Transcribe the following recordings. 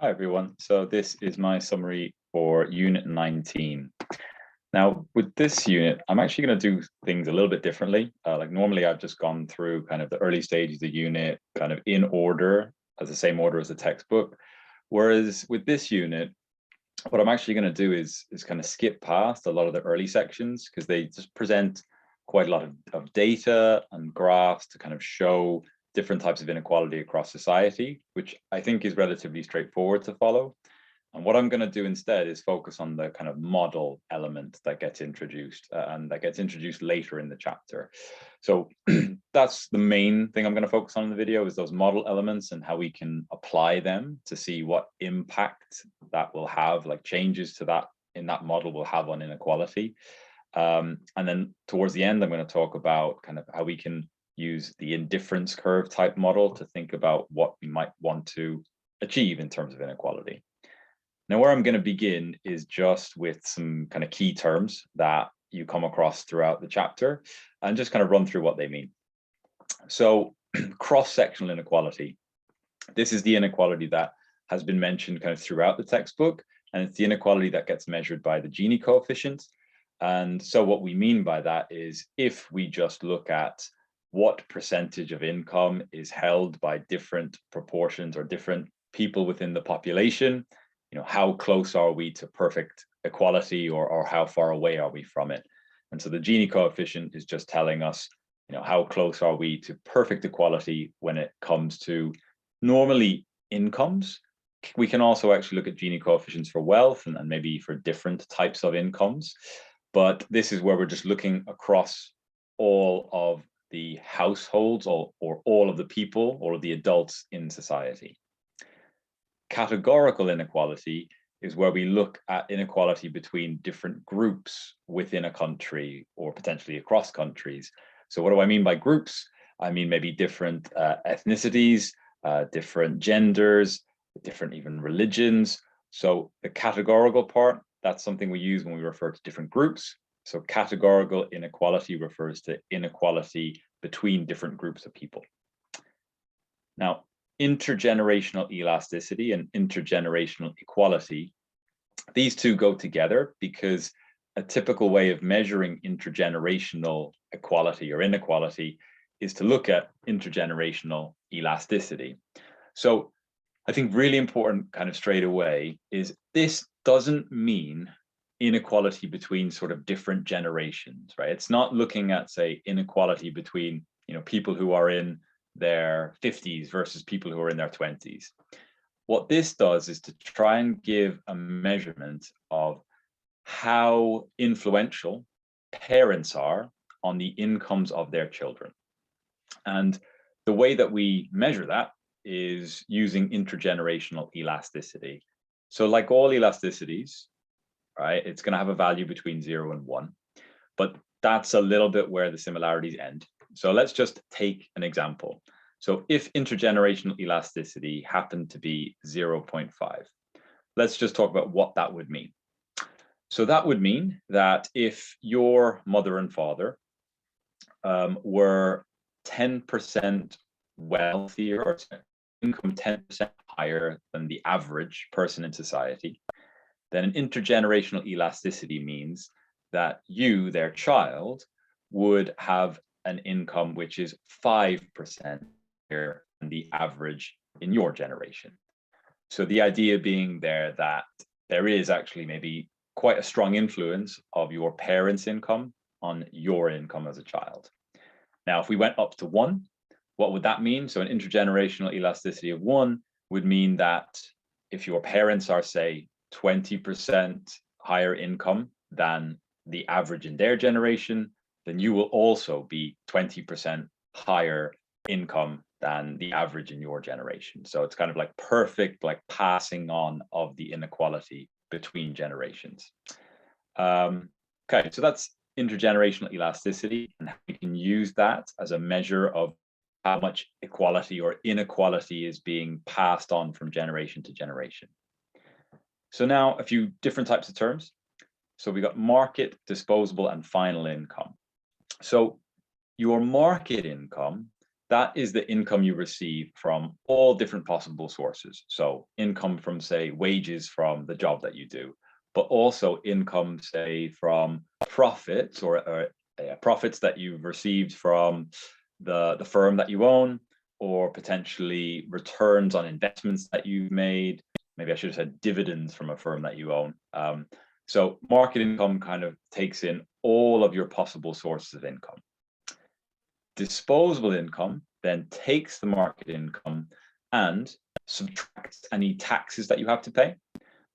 Hi everyone, so this is my summary for Unit 19. Now with this unit, I'm actually going to do things a little bit differently. Like normally I've just gone through kind of the early stages of the unit, kind of in order, as the same order as the textbook. Whereas with this unit, what I'm actually going to do is kind of skip past a lot of the early sections because they just present quite a lot of data and graphs to kind of show different types of inequality across society, which I think is relatively straightforward to follow. And what I'm going to do instead is focus on the kind of model element that gets introduced and that gets introduced later in the chapter. So that's the main thing I'm going to focus on in the video, is those model elements and how we can apply them to see what impact that will have, like changes to that in that model will have on inequality. And then towards the end, I'm going to talk about kind of how we can use the indifference curve type model to think about what we might want to achieve in terms of inequality. Now, where I'm going to begin is just with some kind of key terms that you come across throughout the chapter and just kind of run through what they mean. So cross-sectional inequality. This is the inequality that has been mentioned kind of throughout the textbook, and it's the inequality that gets measured by the Gini coefficient. And so what we mean by that is if we just look at what percentage of income is held by different proportions or different people within the population, how close are we to perfect equality, or how far away are we from it? And so the Gini coefficient is just telling us, how close are we to perfect equality when it comes to normally incomes. We can also actually look at Gini coefficients for wealth and maybe for different types of incomes. But this is where we're just looking across all of the households or all of the people, all of the adults in society. Categorical inequality is where we look at inequality between different groups within a country or potentially across countries. So what do I mean by groups? I mean maybe different ethnicities, different genders, different even religions. So the categorical part, that's something we use when we refer to different groups. So categorical inequality refers to inequality between different groups of people. Now, intergenerational elasticity and intergenerational equality, these two go together because a typical way of measuring intergenerational equality or inequality is to look at intergenerational elasticity. So I think really important kind of straight away is this doesn't mean inequality between sort of different generations, right? It's not looking at, say, inequality between, people who are in their 50s versus people who are in their 20s. What this does is to try and give a measurement of how influential parents are on the incomes of their children. And the way that we measure that is using intergenerational elasticity. So like all elasticities, right, it's going to have a value between 0 and 1, but that's a little bit where the similarities end. So let's just take an example. So if intergenerational elasticity happened to be 0.5, let's just talk about what that would mean. So that would mean that if your mother and father were 10% wealthier or income 10% higher than the average person in society, then an intergenerational elasticity means that you, their child, would have an income which is 5% higher than the average in your generation. So the idea being there that there is actually maybe quite a strong influence of your parents' income on your income as a child. Now, if we went up to 1, what would that mean? So an intergenerational elasticity of 1 would mean that if your parents are, say, 20% higher income than the average in their generation, then you will also be 20% higher income than the average in your generation. So it's kind of like perfect, like passing on of the inequality between generations. Okay, so that's intergenerational elasticity, and we can use that as a measure of how much equality or inequality is being passed on from generation to generation. So now a few different types of terms. So we got market, disposable, and final income. So your market income, that is the income you receive from all different possible sources. So income from, say, wages from the job that you do, but also income, say, from profits or profits that you've received from the firm that you own, or potentially returns on investments that you've made. Maybe I should have said dividends from a firm that you own. So market income kind of takes in all of your possible sources of income. Disposable income then takes the market income and subtracts any taxes that you have to pay,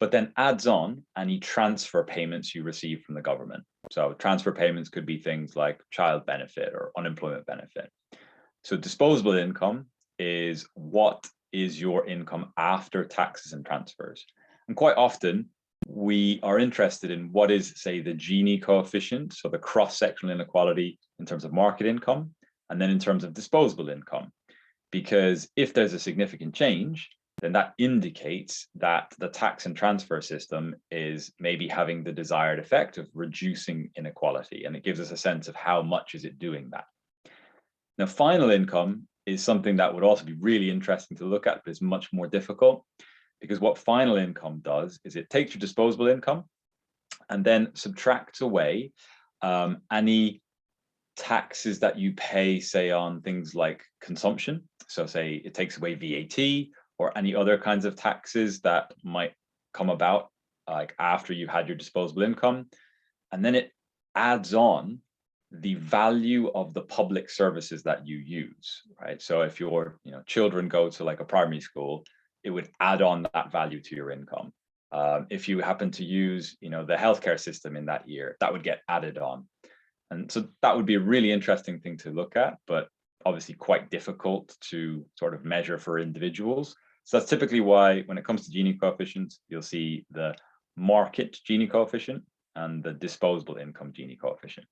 but then adds on any transfer payments you receive from the government. So transfer payments could be things like child benefit or unemployment benefit. So disposable income is what is your income after taxes and transfers. And quite often we are interested in what is, say, the Gini coefficient, so the cross-sectional inequality in terms of market income, and then in terms of disposable income. Because if there's a significant change, then that indicates that the tax and transfer system is maybe having the desired effect of reducing inequality. And it gives us a sense of how much is it doing that. Now, final income is something that would also be really interesting to look at, but it's much more difficult, because what final income does is it takes your disposable income and then subtracts away any taxes that you pay, say, on things like consumption. So say it takes away VAT or any other kinds of taxes that might come about like after you've had your disposable income. And then it adds on the value of the public services that you use, right? So if your children go to like a primary school, it would add on that value to your income. If you happen to use the healthcare system in that year, that would get added on. And so that would be a really interesting thing to look at, but obviously quite difficult to sort of measure for individuals. So that's typically why when it comes to Gini coefficients, you'll see the market Gini coefficient and the disposable income Gini coefficient.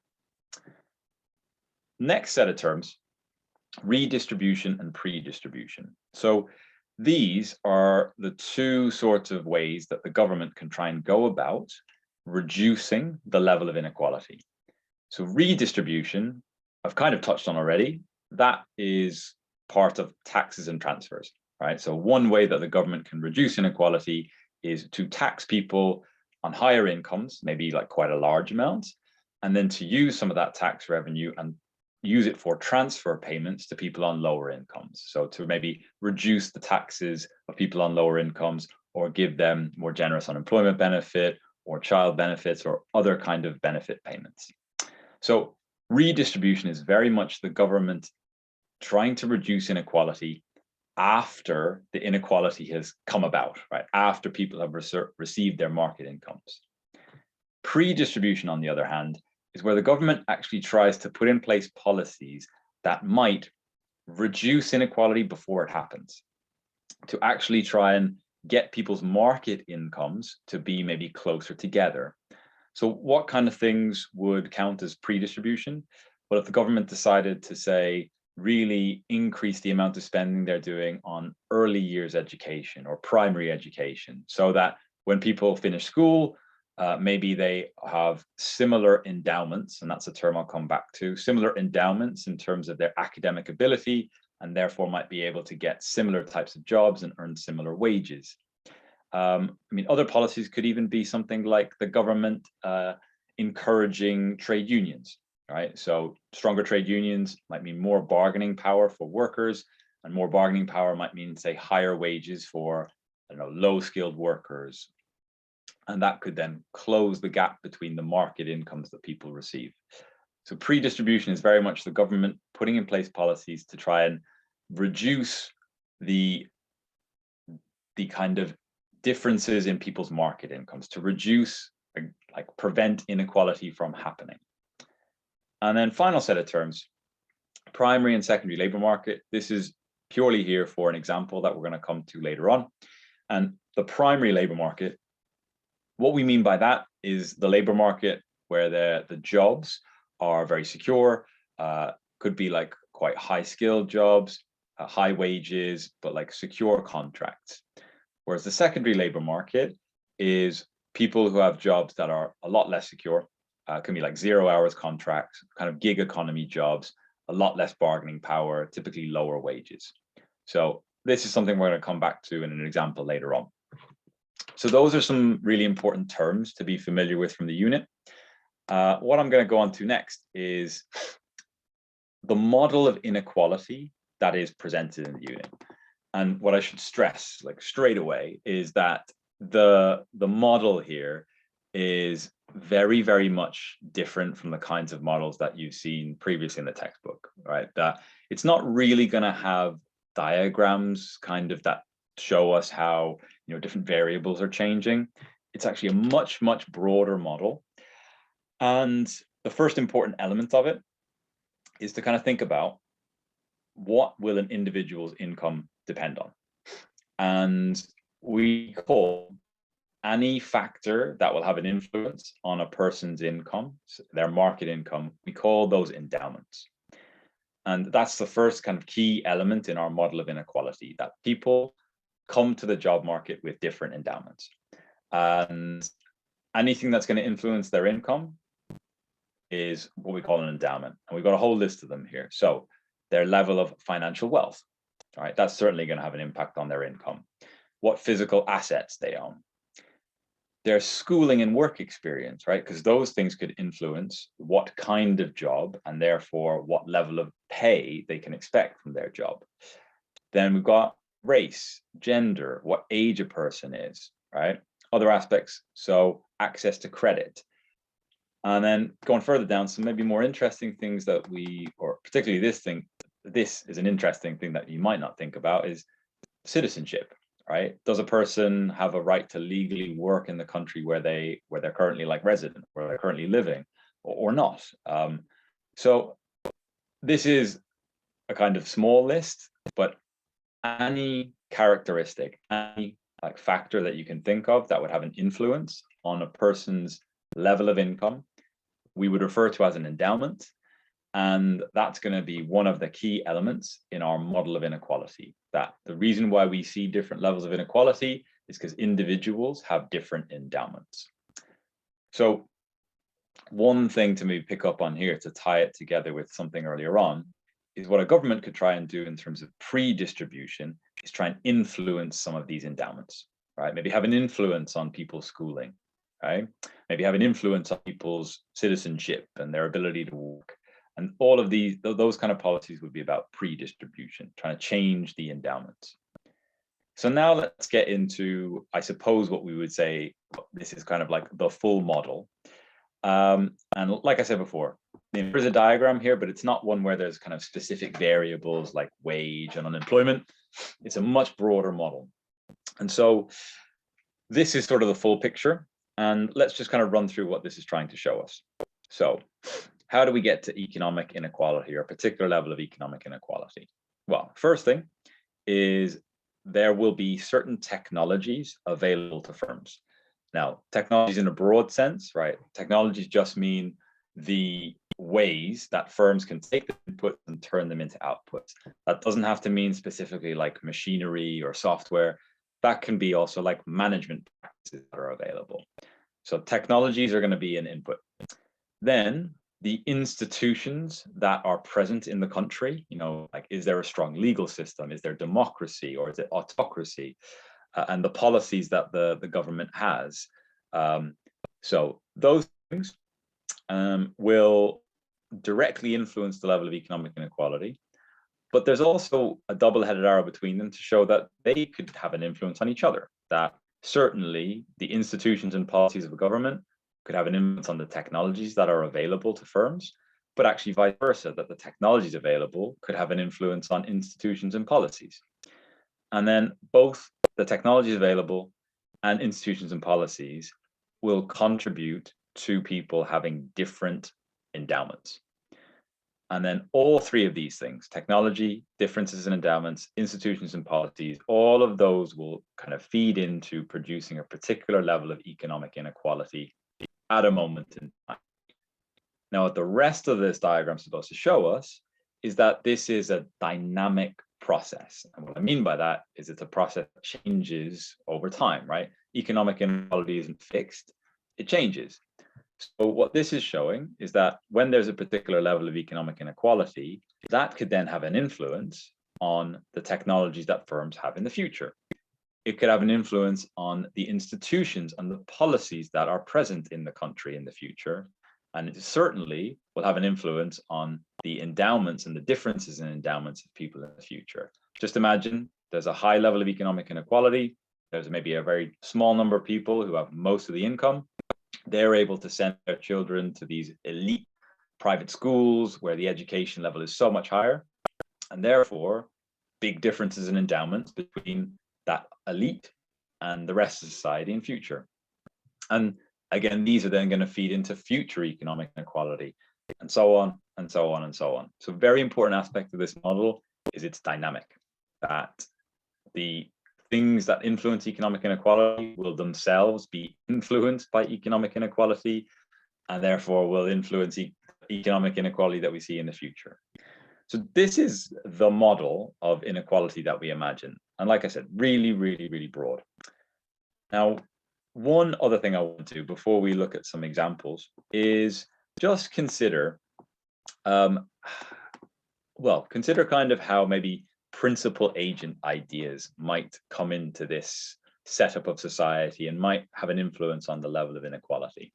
Next set of terms, redistribution and predistribution. So these are the two sorts of ways that the government can try and go about reducing the level of inequality. So redistribution, I've kind of touched on already. That is part of taxes and transfers, right? So one way that the government can reduce inequality is to tax people on higher incomes, maybe like quite a large amount, and then to use some of that tax revenue and use it for transfer payments to people on lower incomes. So to maybe reduce the taxes of people on lower incomes, or give them more generous unemployment benefit or child benefits or other kind of benefit payments. So redistribution is very much the government trying to reduce inequality after the inequality has come about, right? After people have received their market incomes. Predistribution, on the other hand, is where the government actually tries to put in place policies that might reduce inequality before it happens, to actually try and get people's market incomes to be maybe closer together. So what kind of things would count as predistribution? Well, if the government decided to, say, really increase the amount of spending they're doing on early years education or primary education, so that when people finish school, maybe they have similar endowments, and that's a term I'll come back to, similar endowments in terms of their academic ability, and therefore might be able to get similar types of jobs and earn similar wages. I mean, other policies could even be something like the government encouraging trade unions, right? So stronger trade unions might mean more bargaining power for workers, and more bargaining power might mean, say, higher wages for, I don't know, low-skilled workers. And that could then close the gap between the market incomes that people receive. So predistribution is very much the government putting in place policies to try and reduce the kind of differences in people's market incomes, to reduce, like prevent inequality from happening. And then final set of terms, primary and secondary labor market. This is purely here for an example that we're going to come to later on. And the primary labor market, what we mean by that is the labor market where the jobs are very secure, could be like quite high skilled jobs, high wages, but like secure contracts. Whereas the secondary labor market is people who have jobs that are a lot less secure, can be like 0 hours contracts, kind of gig economy jobs, a lot less bargaining power, typically lower wages. So this is something we're going to come back to in an example later on. So those are some really important terms to be familiar with from the unit. What I'm going to go on to next is the model of inequality that is presented in the unit. And what I should stress, like straight away, is that the model here is very, very much different from the kinds of models that you've seen previously in the textbook, right? That it's not really going to have diagrams kind of that show us how, you know, different variables are changing. It's actually a much, much broader model. And the first important element of it is to kind of think about what will an individual's income depend on. And we call any factor that will have an influence on a person's income, their market income, we call those endowments. And that's the first kind of key element in our model of inequality, that people come to the job market with different endowments. And anything that's going to influence their income is what we call an endowment. And we've got a whole list of them here. So their level of financial wealth, all right, that's certainly going to have an impact on their income. What physical assets they own, their schooling and work experience, right? Because those things could influence what kind of job and therefore what level of pay they can expect from their job. Then we've got race, gender, what age a person is, right? Other aspects, so access to credit. And then going further down, some maybe more interesting things that we, or particularly this is an interesting thing that you might not think about, is citizenship, right? Does a person have a right to legally work in the country where they're currently like resident, where they're currently living, or not? So this is a kind of small list, but any characteristic, any like factor that you can think of that would have an influence on a person's level of income, we would refer to as an endowment. And that's going to be one of the key elements in our model of inequality. That the reason why we see different levels of inequality is because individuals have different endowments. So one thing to maybe pick up on here to tie it together with something earlier on is what a government could try and do in terms of pre-distribution is try and influence some of these endowments, right? Maybe have an influence on people's schooling, right? Maybe have an influence on people's citizenship and their ability to work. And all of those kind of policies would be about pre-distribution, trying to change the endowments. So now let's get into, I suppose, what we would say, this is kind of like the full model. And like I said before, there's a diagram here, but it's not one where there's kind of specific variables like wage and unemployment. It's a much broader model. And so this is sort of the full picture. And let's just kind of run through what this is trying to show us. So how do we get to economic inequality, or a particular level of economic inequality? Well, first thing is there will be certain technologies available to firms. Now, technologies in a broad sense, right? Technologies just mean the ways that firms can take the inputs and turn them into outputs. That doesn't have to mean specifically like machinery or software. That can be also like management practices that are available. So technologies are going to be an input. Then the institutions that are present in the country, you know, like, is there a strong legal system? Is there democracy, or is it autocracy? And the policies that the government has. So those things will directly influence the level of economic inequality. But there's also a double-headed arrow between them to show that they could have an influence on each other, that certainly the institutions and policies of a government could have an influence on the technologies that are available to firms, but actually vice versa, that the technologies available could have an influence on institutions and policies. And then both the technologies available and institutions and policies will contribute to people having different endowments. And then all three of these things, technology, differences in endowments, institutions and policies, all of those will kind of feed into producing a particular level of economic inequality at a moment in time. Now, what the rest of this diagram is supposed to show us is that this is a dynamic process. And what I mean by that is it's a process that changes over time, right? Economic inequality isn't fixed, it changes. So what this is showing is that when there's a particular level of economic inequality, that could then have an influence on the technologies that firms have in the future. It could have an influence on the institutions and the policies that are present in the country in the future. And it certainly will have an influence on the endowments and the differences in endowments of people in the future. Just imagine there's a high level of economic inequality. There's maybe a very small number of people who have most of the income. They're able to send their children to these elite private schools where the education level is so much higher. And therefore, big differences in endowments between that elite and the rest of society in future. And again, these are then going to feed into future economic inequality, and so on, and so on, and so on. So very important aspect of this model is it's dynamic, that the things that influence economic inequality will themselves be influenced by economic inequality, and therefore will influence economic inequality that we see in the future. So this is the model of inequality that we imagine. And like I said, really, really, really broad. Now, one other thing I want to do before we look at some examples is just consider, consider kind of how maybe principal agent ideas might come into this setup of society and might have an influence on the level of inequality.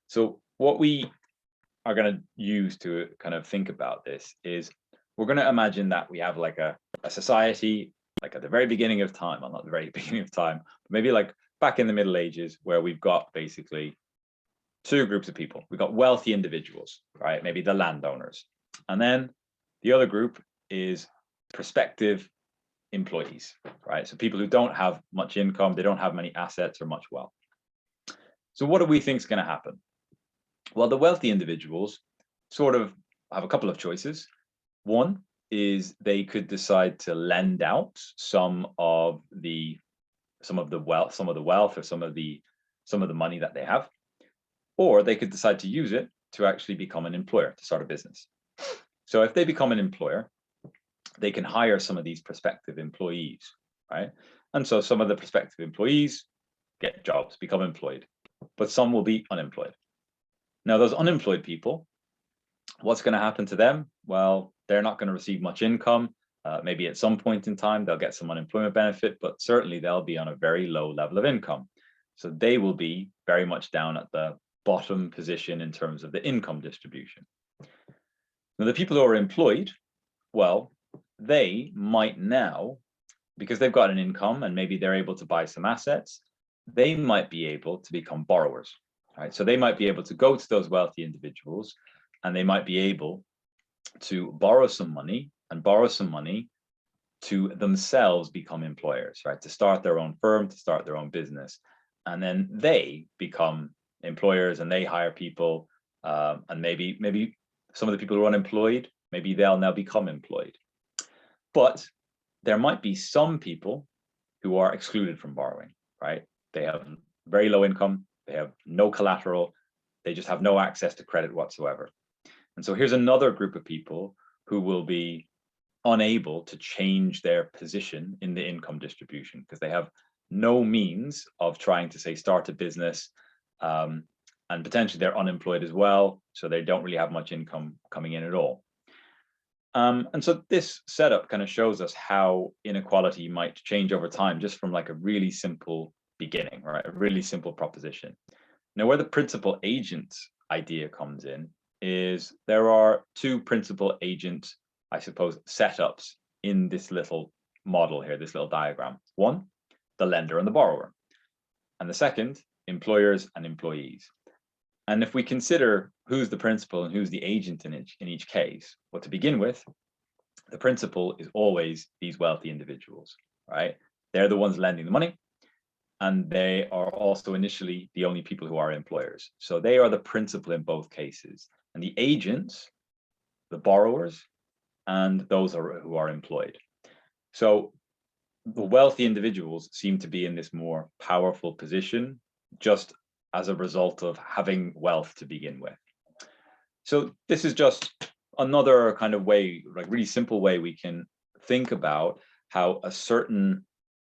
So what we are going to use to kind of think about this is we're going to imagine that we have like a society, like at the very beginning of time, well, not the very beginning of time, but maybe like back in the Middle Ages, where we've got basically two groups of people. We've got wealthy individuals, right? Maybe the landowners. And then the other group is prospective employees, right? So people who don't have much income, they don't have many assets or much wealth. So what do we think is going to happen? Well, the wealthy individuals sort of have a couple of choices. One is they could decide to lend out some of the wealth or some of the money that they have, or they could decide to use it to actually become an employer, to start a business. So if they become an employer, they can hire some of these prospective employees, right? And so some of the prospective employees get jobs, become employed, but some will be unemployed. Now, those unemployed people, what's going to happen to them? Well, they're not going to receive much income. Maybe at some point in time, they'll get some unemployment benefit, but certainly they'll be on a very low level of income. So they will be very much down at the bottom position in terms of the income distribution. Now, the people who are employed, well, they might now, because they've got an income and maybe they're able to buy some assets, they might be able to become borrowers, right? So they might be able to go to those wealthy individuals and they might be able to borrow some money to themselves become employers, right? To start their own firm, to start their own business. And then they become employers and they hire people. And maybe some of the people who are unemployed, maybe they'll now become employed. But there might be some people who are excluded from borrowing, right? They have very low income, they have no collateral, they just have no access to credit whatsoever. And so here's another group of people who will be unable to change their position in the income distribution because they have no means of trying to, say, start a business, and potentially they're unemployed as well, so they don't really have much income coming in at all. And so this setup kind of shows us how inequality might change over time, just from like a really simple beginning, right? A really simple proposition. Now, where the principal agent idea comes in is there are two principal agent, I suppose, setups in this little model here, this little diagram. One, the lender and the borrower. And the second, employers and employees. And if we consider who's the principal and who's the agent in each case, well, to begin with, the principal is always these wealthy individuals, right? They're the ones lending the money, and they are also initially the only people who are employers. So they are the principal in both cases. And the agents, the borrowers, and those who are employed. So the wealthy individuals seem to be in this more powerful position, just as a result of having wealth to begin with. So this is just another kind of way, like really simple way we can think about how a certain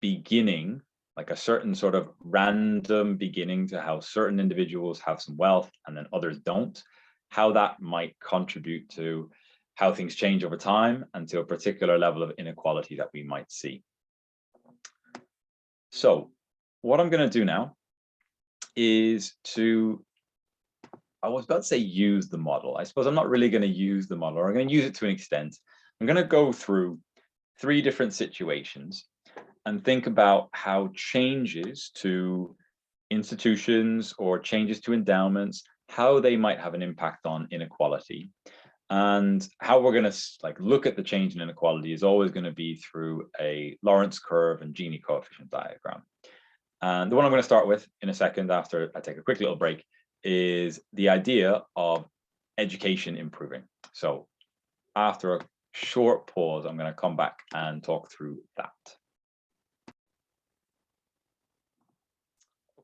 beginning, like a certain sort of random beginning to how certain individuals have some wealth and then others don't, how that might contribute to how things change over time and to a particular level of inequality that we might see. So what I'm going to do now is I was about to say use the model. I suppose I'm not really going to use the model. I'm going to use it to an extent. I'm going to go through 3 different situations and think about how changes to institutions or changes to endowments, how they might have an impact on inequality. And how we're going to look at the change in inequality is always going to be through a Lorentz curve and Gini coefficient diagram. And the one I'm going to start with in a second, after I take a quick little break, is the idea of education improving. So after a short pause, I'm going to come back and talk through that.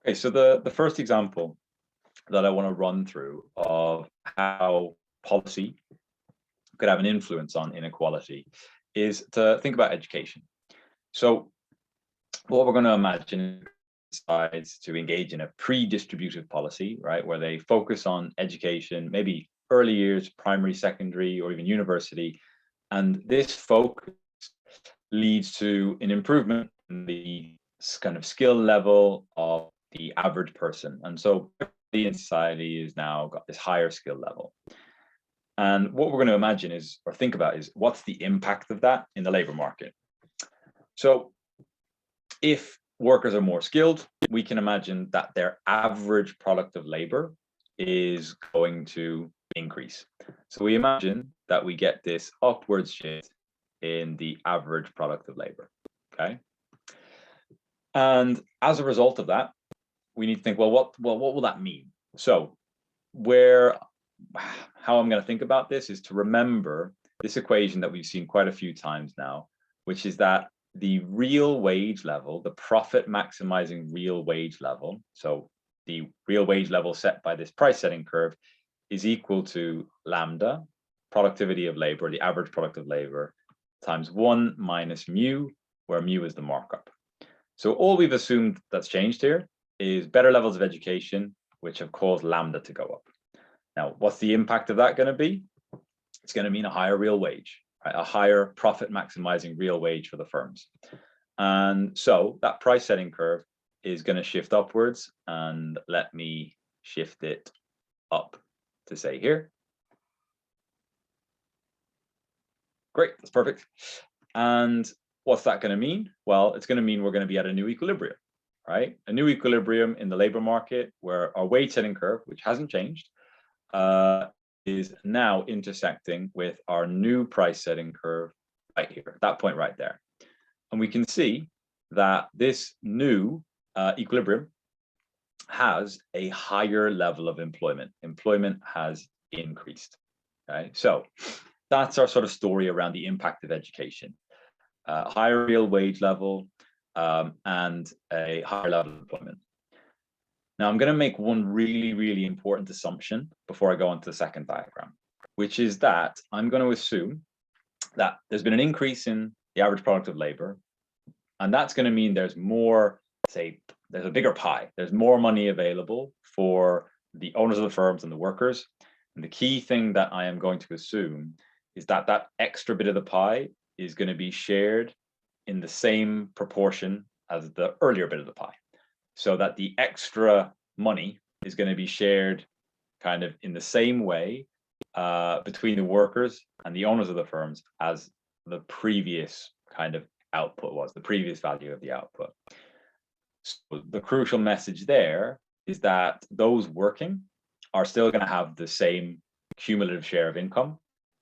Okay, so the first example that I want to run through of how policy could have an influence on inequality is to think about education. So what we're going to imagine is to engage in a pre-distributive policy, right, where they focus on education, maybe early years, primary, secondary, or even university. And this focus leads to an improvement in the kind of skill level of the average person. And so in society is now got this higher skill level. And what we're going to imagine is, or think about is, what's the impact of that in the labor market? So if workers are more skilled, we can imagine that their average product of labor is going to increase. So we imagine that we get this upward shift in the average product of labor, okay? And as a result of that, we need to think, well, what will that mean? So how I'm going to think about this is to remember this equation that we've seen quite a few times now, which is that the real wage level, the profit maximizing real wage level, so the real wage level set by this price setting curve, is equal to lambda, productivity of labor, the average product of labor, times 1 minus mu, where mu is the markup. So all we've assumed that's changed here is better levels of education, which have caused lambda to go up. Now, what's the impact of that going to be? It's going to mean a higher real wage, right? A higher profit maximizing real wage for the firms. And so that price setting curve is going to shift upwards, and let me shift it up to say here. Great, that's perfect. And what's that going to mean? Well, it's going to mean we're going to be at a new equilibrium, right? A new equilibrium in the labor market where our wage setting curve, which hasn't changed, is now intersecting with our new price setting curve right here, that point right there. And we can see that this new equilibrium has a higher level of employment. Employment has increased, okay? So that's our sort of story around the impact of education. Higher real wage level and a higher level of employment. Now, I'm going to make one really, really important assumption before I go on to the second diagram, which is that I'm going to assume that there's been an increase in the average product of labor, and that's going to mean there's more, say, there's a bigger pie. There's more money available for the owners of the firms and the workers. And the key thing that I am going to assume is that that extra bit of the pie is going to be shared in the same proportion as the earlier bit of the pie. So that the extra money is going to be shared kind of in the same way between the workers and the owners of the firms as the previous kind of output was, the previous value of the output. So the crucial message there is that those working are still going to have the same cumulative share of income,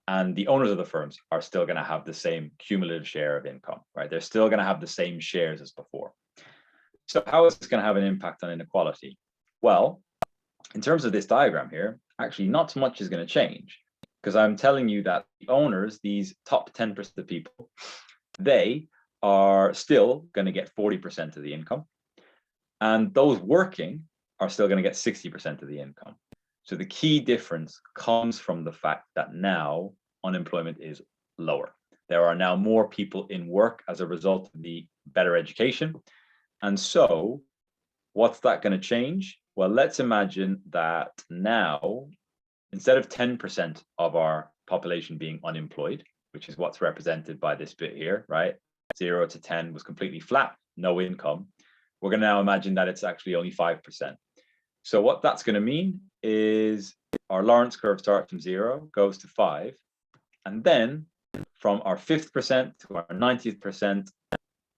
and the owners of the firms are still going to have the same cumulative share of income, right? They're still going to have the same shares as before. So how is this going to have an impact on inequality? Well, in terms of this diagram here, actually not so much is going to change, because I'm telling you that the owners, these top 10% of people, they are still going to get 40% of the income, and those working are still going to get 60% of the income. So the key difference comes from the fact that now unemployment is lower. There are now more people in work as a result of the better education. And so what's that going to change? Well, let's imagine that now, instead of 10% of our population being unemployed, which is what's represented by this bit here, right? 0 to 10 was completely flat, no income. We're going to now imagine that it's actually only 5%. So what that's going to mean is our Lawrence curve starts from 0, goes to 5, and then from our 5th percent to our 90th percent,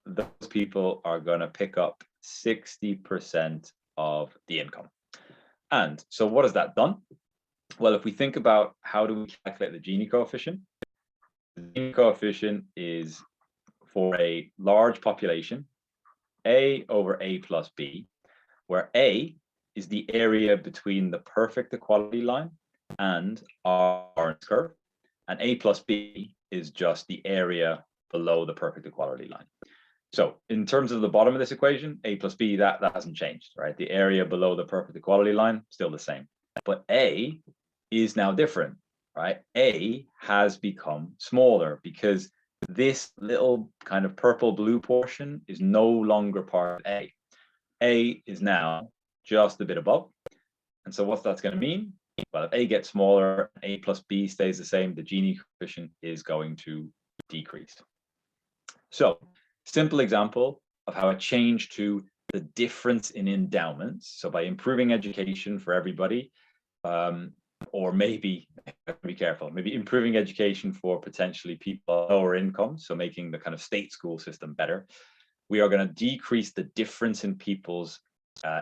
those people are going to pick up 60% of the income. And so what has that done? Well, if we think about how do we calculate the Gini coefficient, the Gini coefficient is for a large population, A over A plus B, where A is the area between the perfect equality line and our Lawrence curve, and A plus B is just the area below the perfect equality line. So in terms of the bottom of this equation, A plus B, that hasn't changed, right? The area below the perfect equality line, still the same. But A is now different, right? A has become smaller because this little kind of purple blue portion is no longer part of A. A is now just a bit above. And so what's that's going to mean? Well, if A gets smaller, A plus B stays the same, the Gini coefficient is going to decrease. So, simple example of how a change to the difference in endowments. So by improving education for everybody, or maybe, be careful, maybe improving education for potentially people lower income, so making the kind of state school system better, we are going to decrease the difference in people's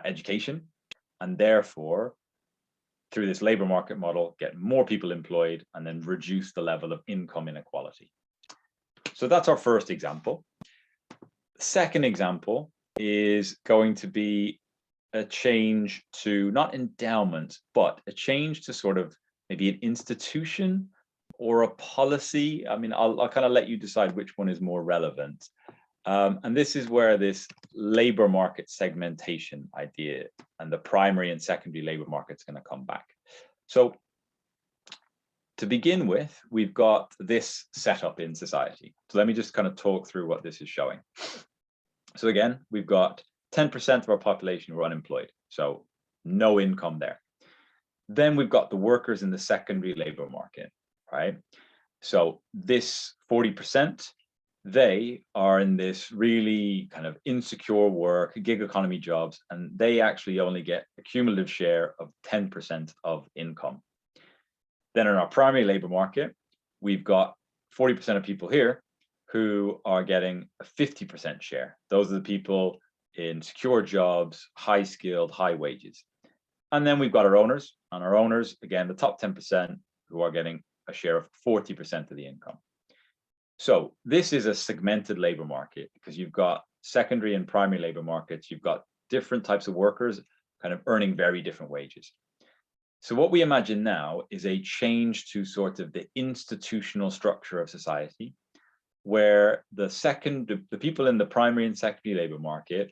education, and therefore, through this labor market model, get more people employed and then reduce the level of income inequality. So that's our first example. Second example is going to be a change to not endowment, but a change to sort of maybe an institution or a policy. I mean, I'll kind of let you decide which one is more relevant. And this is where this labor market segmentation idea and the primary and secondary labor market is going to come back. So to begin with, we've got this setup in society. So let me just kind of talk through what this is showing. So again, we've got 10% of our population who are unemployed, so no income there. Then we've got the workers in the secondary labor market, right? So this 40%, they are in this really kind of insecure work, gig economy jobs, and they actually only get a cumulative share of 10% of income. Then in our primary labor market, we've got 40% of people here who are getting a 50% share. Those are the people in secure jobs, high skilled, high wages. And then we've got our owners, and our owners, again, the top 10% who are getting a share of 40% of the income. So this is a segmented labor market because you've got secondary and primary labor markets. You've got different types of workers kind of earning very different wages. So what we imagine now is a change to sort of the institutional structure of society, where the people in the primary and secondary labor market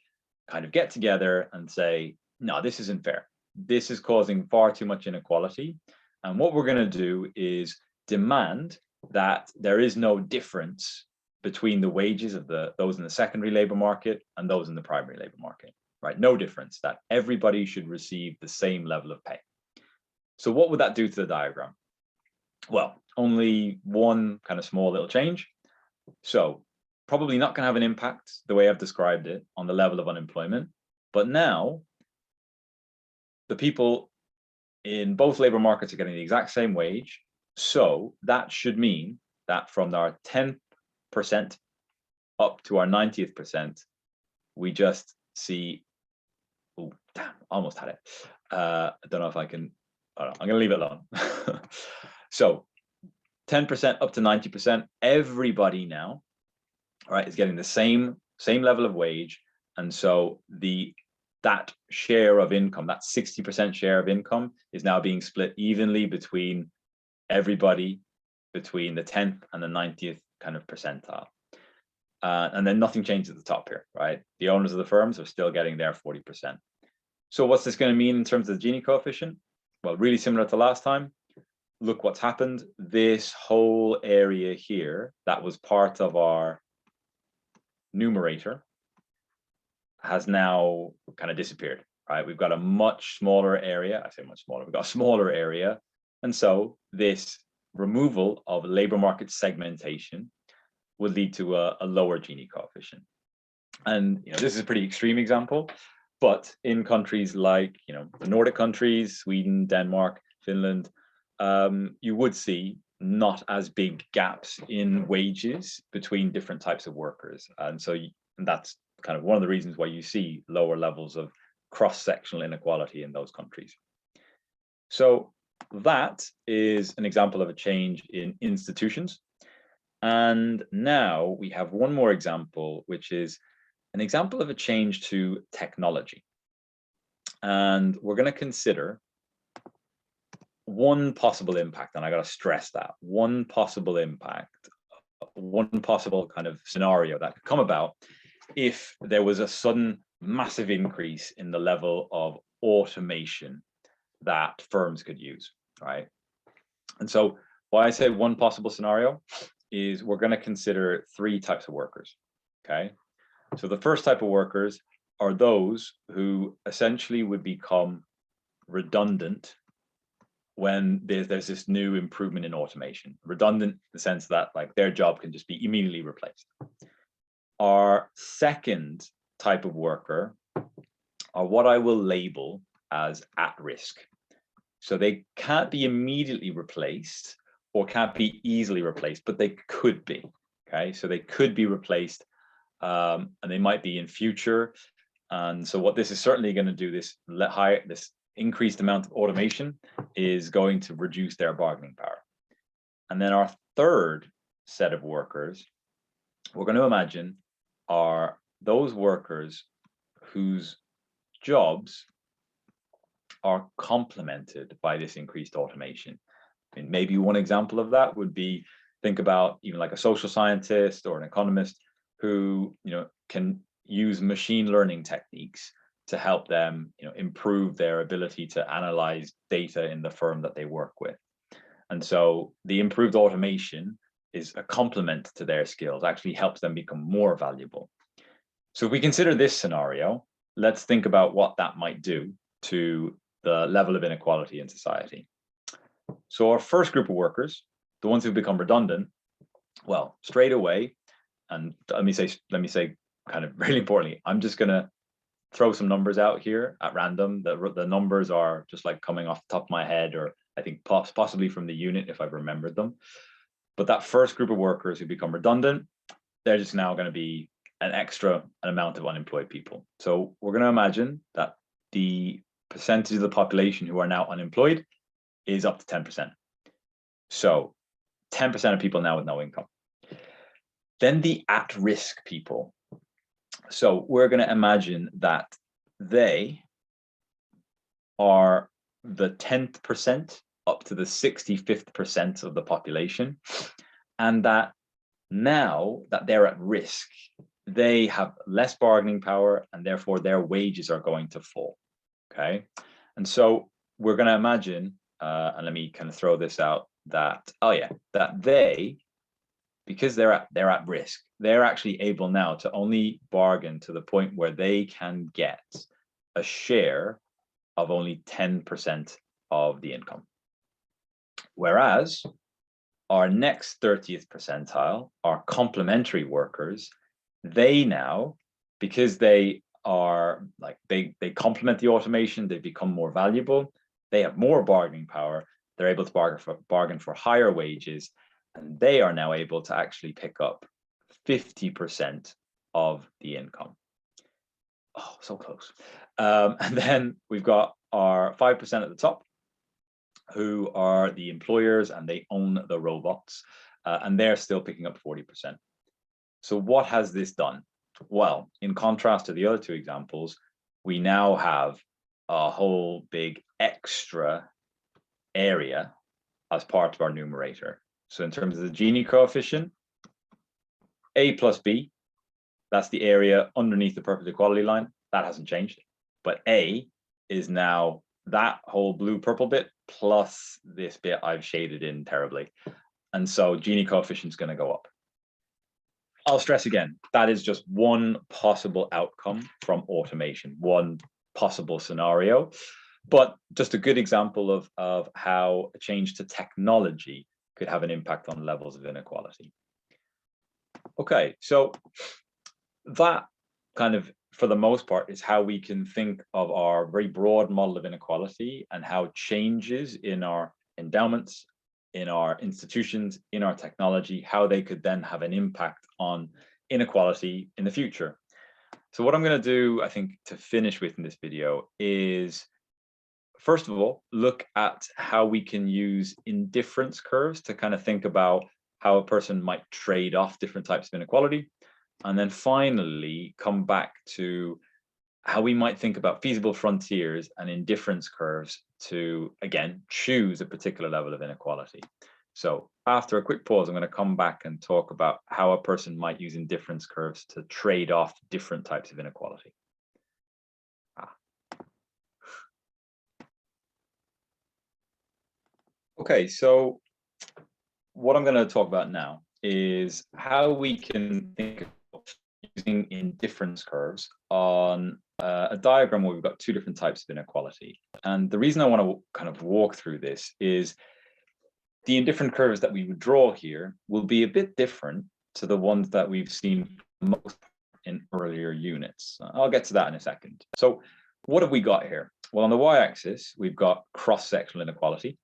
kind of get together and say, no, this isn't fair. This is causing far too much inequality. And what we're going to do is demand that there is no difference between the wages of those in the secondary labor market and those in the primary labor market, right? No difference, that everybody should receive the same level of pay. So what would that do to the diagram? Well, only one kind of small little change. So probably not going to have an impact the way I've described it on the level of unemployment. But now the people in both labor markets are getting the exact same wage. So that should mean that from our 10% up to our 90th percent, we just see, oh, damn, almost had it. I don't know if I can, I don't know, I'm going to leave it alone. So 10% up to 90%, everybody now, right, is getting the same level of wage. And so that share of income, that 60% share of income is now being split evenly between everybody between the 10th and the 90th kind of percentile. And then nothing changes at the top here, right? The owners of the firms are still getting their 40%. So what's this going to mean in terms of the Gini coefficient? Well, really similar to last time. Look what's happened. This whole area here that was part of our numerator has now kind of disappeared, right? We've got a much smaller area. I say much smaller. We've got a smaller area. And so this removal of labor market segmentation would lead to a lower Gini coefficient. And this is a pretty extreme example, but in countries like the Nordic countries, Sweden, Denmark, Finland, you would see not as big gaps in wages between different types of workers. And so that's kind of one of the reasons why you see lower levels of cross-sectional inequality in those countries. So that is an example of a change in institutions. And now we have one more example, which is an example of a change to technology. And we're going to consider one possible impact, and I got to stress that, one possible impact, one possible kind of scenario that could come about if there was a sudden massive increase in the level of automation that firms could use, right? And so why I say one possible scenario is we're going to consider three types of workers, okay? So the first type of workers are those who essentially would become redundant when there's this new improvement in automation. Redundant in the sense that like their job can just be immediately replaced. Our second type of worker are what I will label as at risk. So they can't be immediately replaced or can't be easily replaced, but they could be, okay? So they could be replaced and they might be in future. And so what this is certainly going to do, this increased amount of automation is going to reduce their bargaining power. And then our third set of workers, we're going to imagine are those workers whose jobs are complemented by this increased automation. I mean, maybe one example of that would be, think about even like a social scientist or an economist who can use machine learning techniques to help them improve their ability to analyze data in the firm that they work with. And so the improved automation is a complement to their skills, actually helps them become more valuable. So if we consider this scenario, let's think about what that might do to the level of inequality in society. So our first group of workers, the ones who become redundant, well, straight away, and let me say kind of really importantly, I'm just going to throw some numbers out here at random. The numbers are just like coming off the top of my head, or I think possibly from the unit if I've remembered them. But that first group of workers who become redundant, they're just now going to be an amount of unemployed people. So we're going to imagine that the percentage of the population who are now unemployed is up to 10%. So 10% of people now with no income. Then the at-risk people. So we're going to imagine that they are the 10th percent up to the 65th percent of the population, and that now that they're at risk, they have less bargaining power and therefore their wages are going to fall, okay? And so we're going to imagine, and let me kind of throw this out, that they, because they're at risk, they're actually able now to only bargain to the point where they can get a share of only 10% of the income. Whereas our next 30th percentile, our complementary workers, they now, because they are like they complement the automation, they become more valuable, they have more bargaining power, they're able to bargain for higher wages, and they are now able to actually pick up 50% of the income. Oh, so close. And then we've got our 5% at the top, who are the employers and they own the robots, and they're still picking up 40%. So what has this done? Well, in contrast to the other two examples, we now have a whole big extra area as part of our numerator. So in terms of the Gini coefficient, A plus B, that's the area underneath the perfect equality line. That hasn't changed. But A is now that whole blue purple bit plus this bit I've shaded in terribly. And so Gini coefficient is going to go up. I'll stress again, that is just one possible outcome from automation, one possible scenario, but just a good example of how a change to technology could have an impact on levels of inequality. Okay, so that kind of, for the most part, is how we can think of our very broad model of inequality and how changes in our endowments, in our institutions, in our technology, how they could then have an impact on inequality in the future. So what I'm going to do, I think, to finish with in this video is, first of all, look at how we can use indifference curves to kind of think about how a person might trade off different types of inequality. And then finally, come back to how we might think about feasible frontiers and indifference curves to, again, choose a particular level of inequality. So after a quick pause, I'm going to come back and talk about how a person might use indifference curves to trade off different types of inequality. Okay, so what I'm going to talk about now is how we can think of using indifference curves on a diagram where we've got two different types of inequality. And the reason I want to kind of walk through this is the indifferent curves that we would draw here will be a bit different to the ones that we've seen most in earlier units. I'll get to that in a second. So what have we got here? Well, on the y-axis, we've got cross-sectional inequality,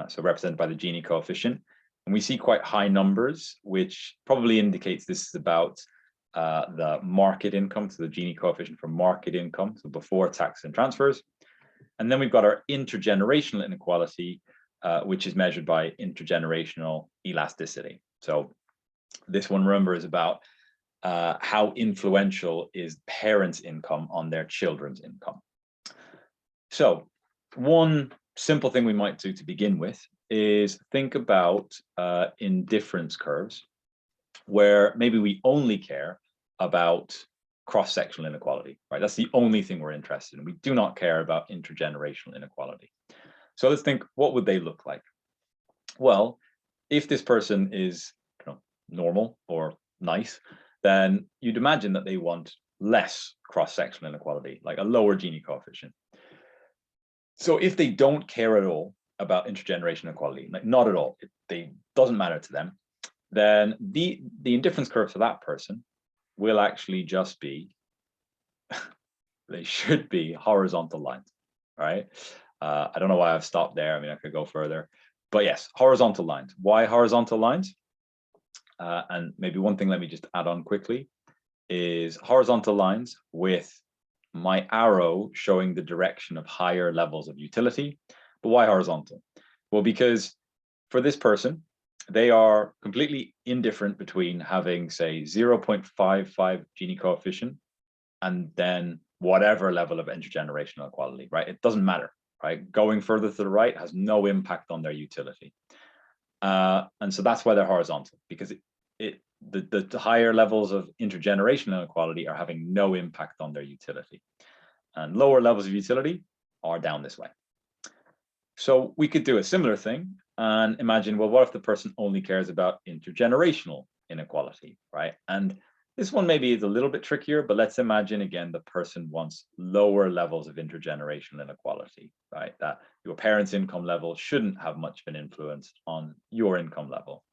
so represented by the Gini coefficient. And we see quite high numbers, which probably indicates this is about the market income, so the Gini coefficient for market income, so before tax and transfers. And then we've got our intergenerational inequality, which is measured by intergenerational elasticity. So this one, remember, is about how influential is parents' income on their children's income. So one simple thing we might do to begin with is think about indifference curves, where maybe we only care about cross-sectional inequality, right? That's the only thing we're interested in. We do not care about intergenerational inequality. So let's think, what would they look like? Well, if this person is normal or nice, then you'd imagine that they want less cross-sectional inequality, like a lower Gini coefficient. So if they don't care at all about intergenerational inequality, like not at all, it doesn't matter to them, then the indifference curve for that person will actually just be, they should be horizontal lines, right? I don't know why I've stopped there. I mean, I could go further, but yes, horizontal lines. Why horizontal lines? And maybe one thing, let me just add on quickly, is horizontal lines with my arrow showing the direction of higher levels of utility. But why horizontal? Well, because for this person, they are completely indifferent between having, say, 0.55 Gini coefficient and then whatever level of intergenerational equality, right? It doesn't matter, right? Going further to the right has no impact on their utility. And so that's why they're horizontal, because the higher levels of intergenerational inequality are having no impact on their utility. And lower levels of utility are down this way. So we could do a similar thing and imagine, well, what if the person only cares about intergenerational inequality, right? And this one maybe is a little bit trickier, but let's imagine again, the person wants lower levels of intergenerational inequality, right? That your parents' income level shouldn't have much of an influence on your income level.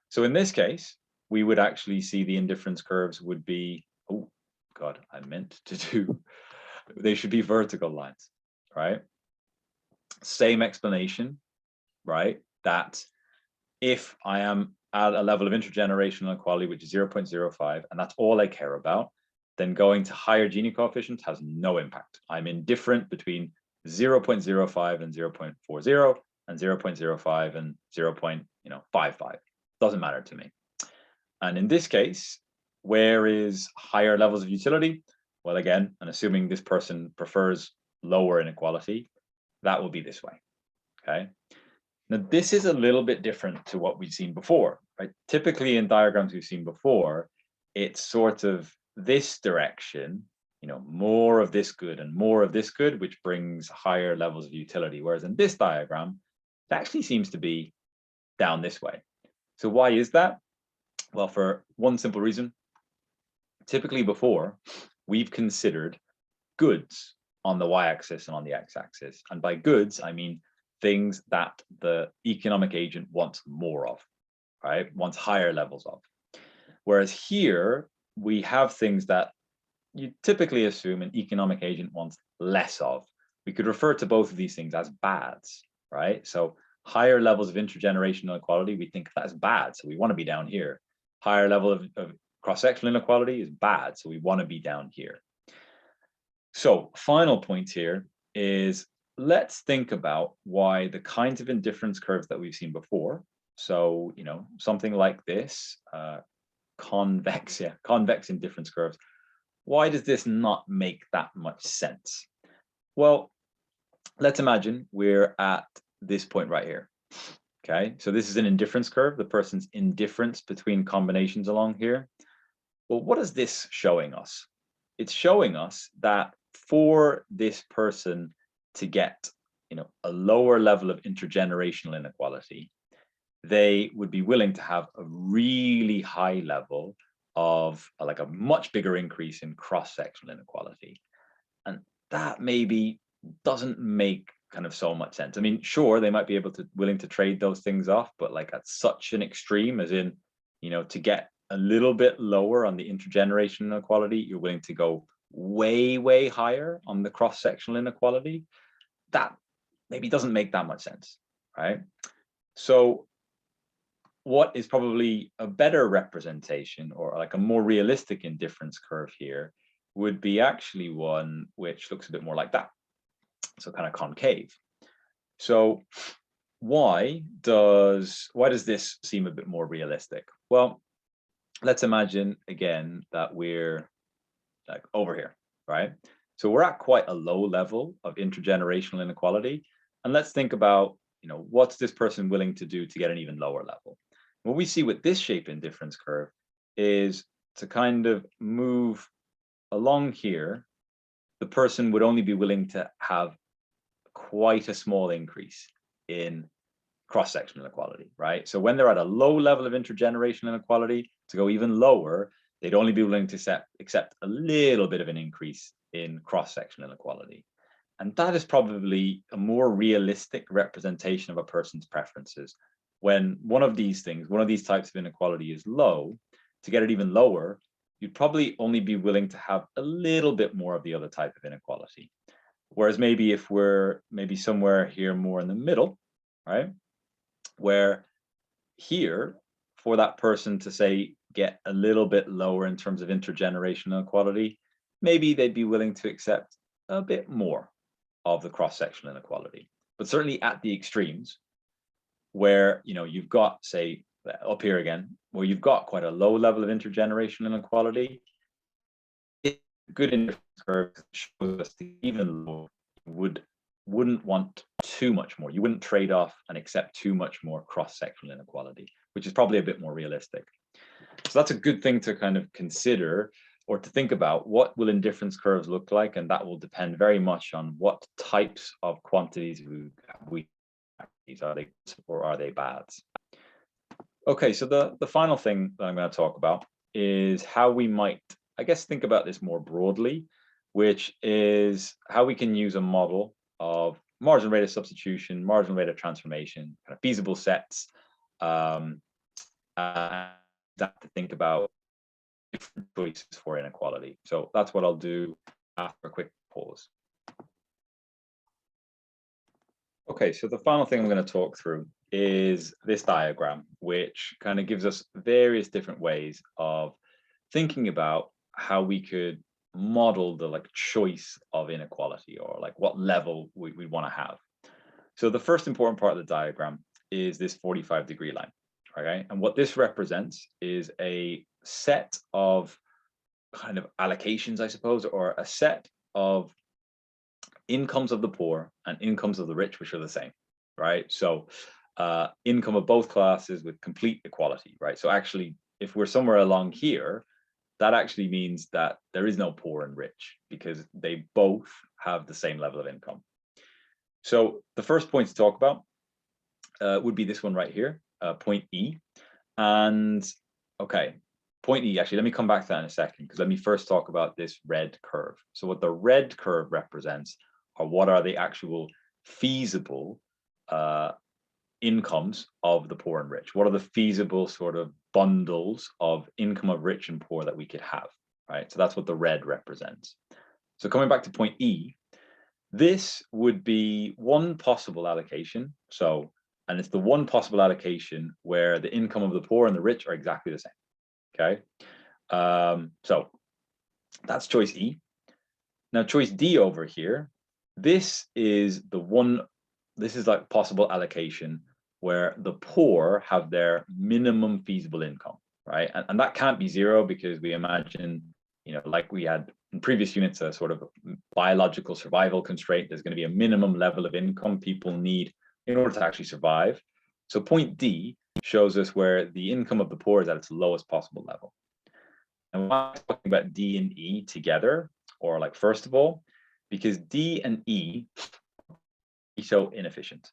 So in this case, we would actually see the indifference curves would be, oh God, I meant to do, they should be vertical lines, right? Same explanation, right? That if I am at a level of intergenerational equality, which is 0.05, and that's all I care about, then going to higher Gini coefficients has no impact. I'm indifferent between 0.05 and 0.40 and 0.05 and 0.55. Doesn't matter to me. And in this case, where is higher levels of utility? Well, again, and assuming this person prefers lower inequality, that will be this way, okay? Now, this is a little bit different to what we've seen before, right? Typically in diagrams we've seen before, it's sort of this direction, more of this good and more of this good, which brings higher levels of utility. Whereas in this diagram, it actually seems to be down this way. So why is that? Well, for one simple reason, Typically before, we've considered goods on the y-axis and on the x-axis. And by goods, I mean things that the economic agent wants more of, right? Wants higher levels of. Whereas here, we have things that you typically assume an economic agent wants less of. We could refer to both of these things as bads, right? So higher levels of intergenerational inequality, we think that's bad, so we want to be down here. Higher level of cross-sectional inequality is bad, so we want to be down here. So final point here is, let's think about why the kinds of indifference curves that we've seen before, so something like this, convex indifference curves, why does this not make that much sense? Well, let's imagine we're at this point right here. Okay, so this is an indifference curve, the person's indifference between combinations along here. Well, what is this showing us? It's showing us that for this person to get a lower level of intergenerational inequality, they would be willing to have a really high level of like a much bigger increase in cross-sectional inequality. And that maybe doesn't make kind of so much sense. I mean, sure, they might be willing to trade those things off, but like at such an extreme, as in, to get a little bit lower on the intergenerational inequality, you're willing to go way, way higher on the cross-sectional inequality. That maybe doesn't make that much sense, right? So what is probably a better representation, or like a more realistic indifference curve here, would be actually one which looks a bit more like that. So kind of concave. So why does this seem a bit more realistic? Well, let's imagine again that we're like over here, right? So we're at quite a low level of intergenerational inequality. And let's think about, what's this person willing to do to get an even lower level? What we see with this shape indifference curve is to kind of move along here, the person would only be willing to have quite a small increase in cross-sectional inequality, right? So when they're at a low level of intergenerational inequality, to go even lower, they'd only be willing to accept a little bit of an increase in cross-sectional inequality. And that is probably a more realistic representation of a person's preferences. When one of these types of inequality is low, to get it even lower, you'd probably only be willing to have a little bit more of the other type of inequality. Whereas maybe if we're somewhere here more in the middle, right, where here, for that person to say get a little bit lower in terms of intergenerational inequality, maybe they'd be willing to accept a bit more of the cross-sectional inequality. But certainly at the extremes, where you've got, say, up here again, where you've got quite a low level of intergenerational inequality, it's a good indifference curve shows us that even low wouldn't want too much more. You wouldn't trade off and accept too much more cross-sectional inequality, which is probably a bit more realistic. So that's a good thing to kind of consider, or to think about, what will indifference curves look like, and that will depend very much on what types of quantities we are they goods or are they bads. Okay, so the final thing that I'm going to talk about is how we might, I guess, think about this more broadly, which is how we can use a model of marginal rate of substitution, marginal rate of transformation, kind of feasible sets, and that to think about different choices for inequality. So that's what I'll do after a quick pause. Okay, so the final thing I'm going to talk through is this diagram, which kind of gives us various different ways of thinking about how we could model the choice of inequality, or what level we want to have. So the first important part of the diagram is this 45-degree line, okay? And what this represents is a set of kind of allocations, I suppose, or a set of incomes of the poor and incomes of the rich, which are the same, right? So income of both classes with complete equality, right? So actually, if we're somewhere along here, that actually means that there is no poor and rich, because they both have the same level of income. So the first point to talk about would be this one right here, point E. And okay, point E, actually, let me come back to that in a second, because let me first talk about this red curve. So what the red curve represents are what are the actual feasible incomes of the poor and rich. What are the feasible sort of bundles of income of rich and poor that we could have, right? So that's what the red represents. So coming back to point E, this would be one possible allocation. So, and it's the one possible allocation where the income of the poor and the rich are exactly the same. Okay, so that's choice E. Now choice D over here, this is the one, this is like possible allocation where the poor have their minimum feasible income, right? And that can't be zero, because we imagine, you know, like we had in previous units, a sort of biological survival constraint. There's going to be a minimum level of income people need in order to actually survive. So point D shows us where the income of the poor is at its lowest possible level. And why am I talking about D and E together, or like first of all, because D and E are so inefficient.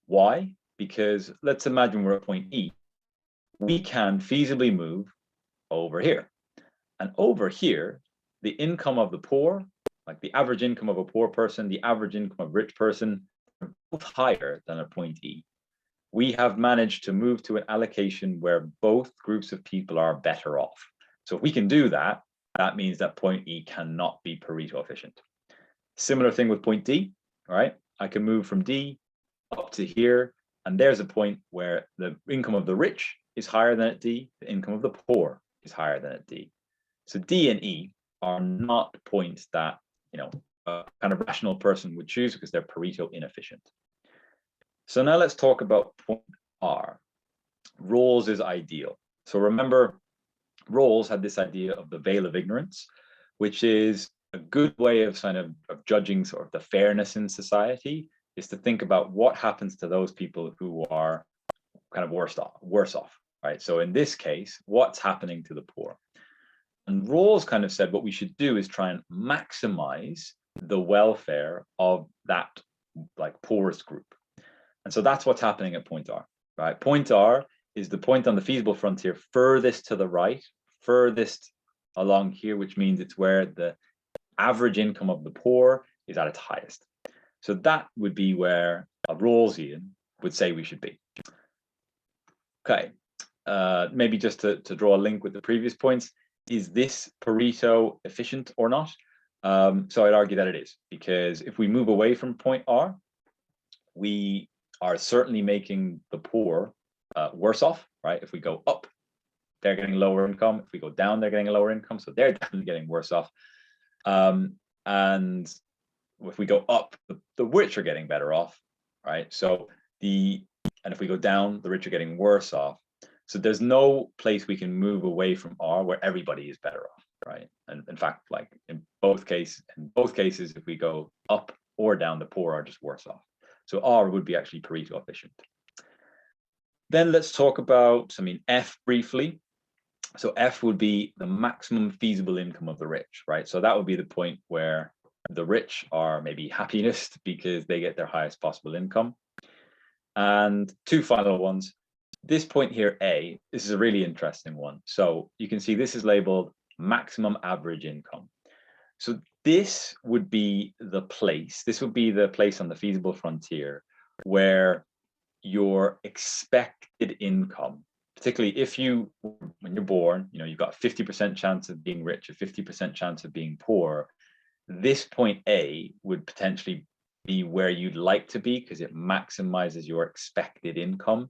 Why? Because let's imagine we're at point E. We can feasibly move over here. And over here, the income of the poor, like the average income of a poor person, the average income of a rich person, are both higher than at point E. We have managed to move to an allocation where both groups of people are better off. So if we can do that, that means that point E cannot be Pareto efficient. Similar thing with point D, right? I can move from D up to here, and there's a point where the income of the rich is higher than at D, the income of the poor is higher than at D. So D and E are not points that, you know, a kind of rational person would choose, because they're Pareto inefficient. So now let's talk about point R. Rawls is ideal. So remember, Rawls had this idea of the veil of ignorance, which is a good way of judging sort of the fairness in society, is to think about what happens to those people who are kind of worse off, right? So in this case, what's happening to the poor? And Rawls kind of said what we should do is try and maximize the welfare of that like poorest group. And so that's what's happening at point R, right? Point R is the point on the feasible frontier furthest to the right, furthest along here, which means it's where the average income of the poor is at its highest. So that would be where a Rawlsian would say we should be. Okay, maybe just to draw a link with the previous points, is this Pareto efficient or not? So I'd argue that it is, because if we move away from point R, we are certainly making the poor worse off, right? If we go up, they're getting lower income. If we go down, they're getting a lower income. So they're definitely getting worse off. And if we go up, the rich are getting better off, right? So and if we go down, the rich are getting worse off. So there's no place we can move away from R where everybody is better off, right? And in fact, like in both cases, if we go up or down, the poor are just worse off. So R would be actually Pareto efficient. Then let's talk about, F briefly. So F would be the maximum feasible income of the rich, right? So that would be the point where the rich are maybe happiest because they get their highest possible income. And two final ones. This point here, A, this is a really interesting one. So you can see this is labeled maximum average income. So this would be the place on the feasible frontier where your expected income, particularly if when you're born, you've got a 50% chance of being rich, a 50% chance of being poor. This point A would potentially be where you'd like to be because it maximizes your expected income.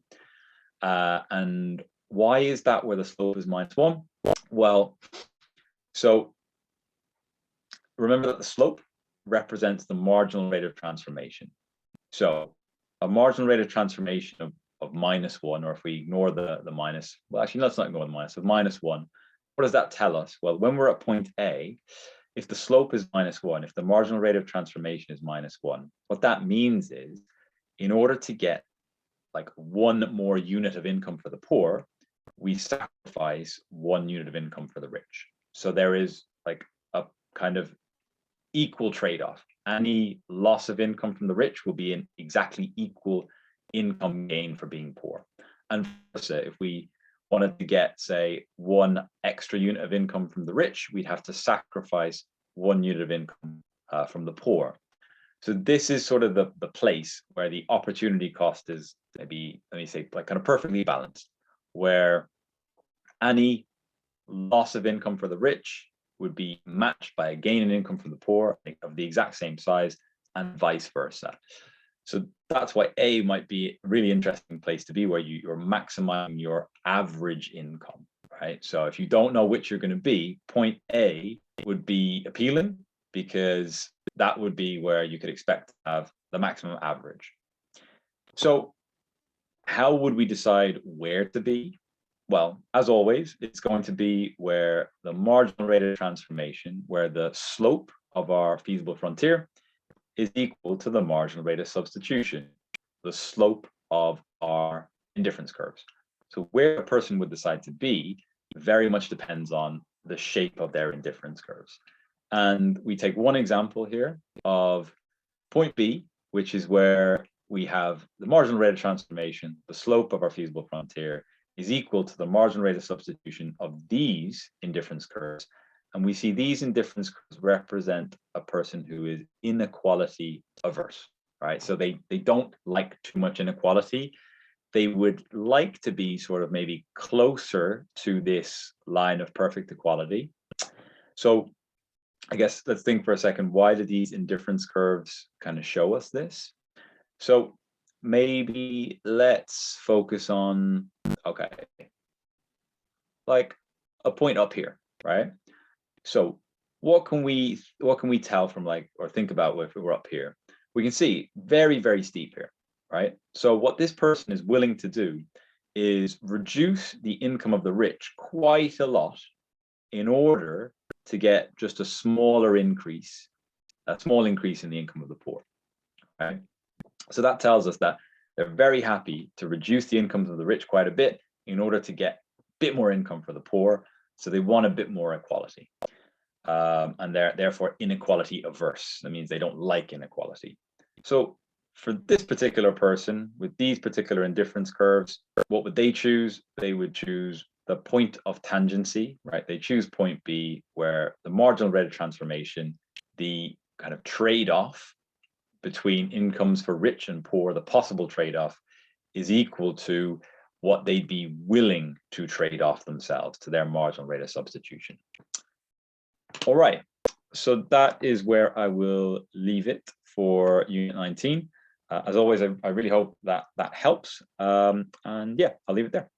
And why is that where the slope is -1? Well, so remember that the slope represents the marginal rate of transformation. So a marginal rate of transformation of -1, or if we ignore the minus, well, actually, let's not ignore the minus, of -1, what does that tell us? Well, when we're at point A, if the slope is -1, if the marginal rate of transformation is -1, what that means is in order to get like one more unit of income for the poor, we sacrifice 1 unit of income for the rich. So there is like a kind of equal trade-off. Any loss of income from the rich will be an exactly equal income gain for being poor. And if we wanted to get, say, 1 extra unit of income from the rich, we'd have to sacrifice 1 unit of income from the poor. So this is sort of the place where the opportunity cost is maybe, let me say, like kind of perfectly balanced, where any loss of income for the rich would be matched by a gain in income from the poor of the exact same size, and vice versa. So that's why A might be a really interesting place to be, where you're maximizing your average income, right? So if you don't know which you're going to be, point A would be appealing, because that would be where you could expect to have the maximum average. So how would we decide where to be? Well, as always, it's going to be where the marginal rate of transformation, where the slope of our feasible frontier is equal to the marginal rate of substitution, the slope of our indifference curves. So where a person would decide to be very much depends on the shape of their indifference curves. And we take one example here of point B, which is where we have the marginal rate of transformation, the slope of our feasible frontier, is equal to the marginal rate of substitution of these indifference curves. And we see these indifference curves represent a person who is inequality averse, right? So they don't like too much inequality. They would like to be sort of maybe closer to this line of perfect equality. So I guess let's think for a second, why do these indifference curves kind of show us this? So maybe let's focus on, okay, like a point up here, right? So what can we tell from, like, or think about if we're up here? We can see very, very steep here, right? So what this person is willing to do is reduce the income of the rich quite a lot in order to get just a small increase in the income of the poor, right? So that tells us that they're very happy to reduce the incomes of the rich quite a bit in order to get a bit more income for the poor. So they want a bit more equality. And they're therefore inequality averse. That means they don't like inequality. So for this particular person with these particular indifference curves, what would they choose? They would choose the point of tangency, right? They choose point B, where the marginal rate of transformation, the kind of trade-off between incomes for rich and poor, the possible trade-off, is equal to what they'd be willing to trade off themselves to their marginal rate of substitution. All right, so that is where I will leave it for Unit 19. As always, I really hope that helps. And yeah, I'll leave it there.